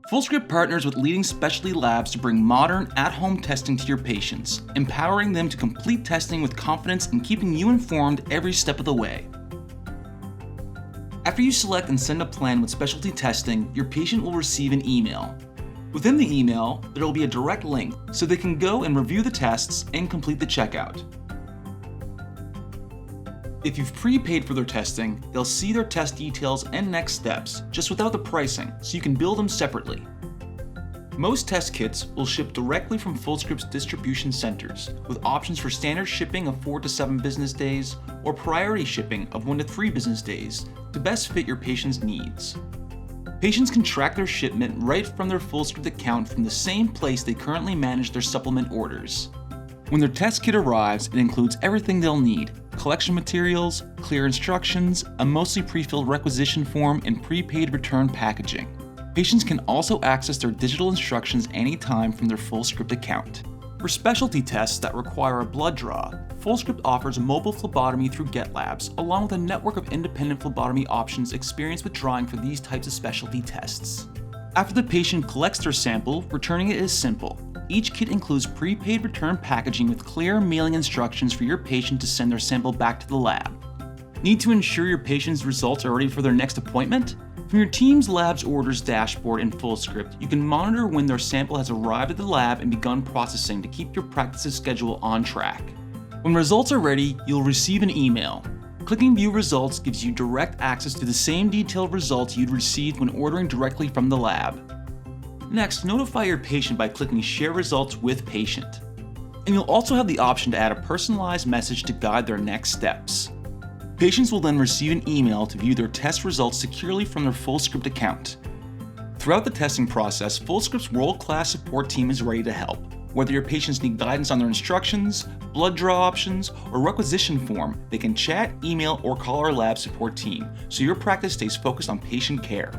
Fullscript partners with leading specialty labs to bring modern, at-home testing to your patients, empowering them to complete testing with confidence and keeping you informed every step of the way. After you select and send a plan with specialty testing, your patient will receive an email. Within the email, there will be a direct link so they can go and review the tests and complete the checkout. If you've prepaid for their testing, they'll see their test details and next steps, just without the pricing, so you can bill them separately. Most test kits will ship directly from Fullscript's distribution centers, with options for standard shipping of 4 to 7 business days or priority shipping of 1 to 3 business days to best fit your patient's needs. Patients can track their shipment right from their Fullscript account from the same place they currently manage their supplement orders. When their test kit arrives, it includes everything they'll need: collection materials, clear instructions, a mostly pre-filled requisition form, and prepaid return packaging. Patients can also access their digital instructions anytime from their Fullscript account. For specialty tests that require a blood draw, Fullscript offers mobile phlebotomy through GetLabs, along with a network of independent phlebotomy options experienced with drawing for these types of specialty tests. After the patient collects their sample, returning it is simple. Each kit includes prepaid return packaging with clear mailing instructions for your patient to send their sample back to the lab. Need to ensure your patient's results are ready for their next appointment? From your team's lab's orders dashboard in Fullscript, you can monitor when their sample has arrived at the lab and begun processing to keep your practice's schedule on track. When results are ready, you'll receive an email. Clicking View Results gives you direct access to the same detailed results you'd received when ordering directly from the lab. Next, notify your patient by clicking Share Results with Patient. And you'll also have the option to add a personalized message to guide their next steps. Patients will then receive an email to view their test results securely from their Fullscript account. Throughout the testing process, Fullscript's world-class support team is ready to help. Whether your patients need guidance on their instructions, blood draw options, or requisition form, they can chat, email, or call our lab support team, so your practice stays focused on patient care.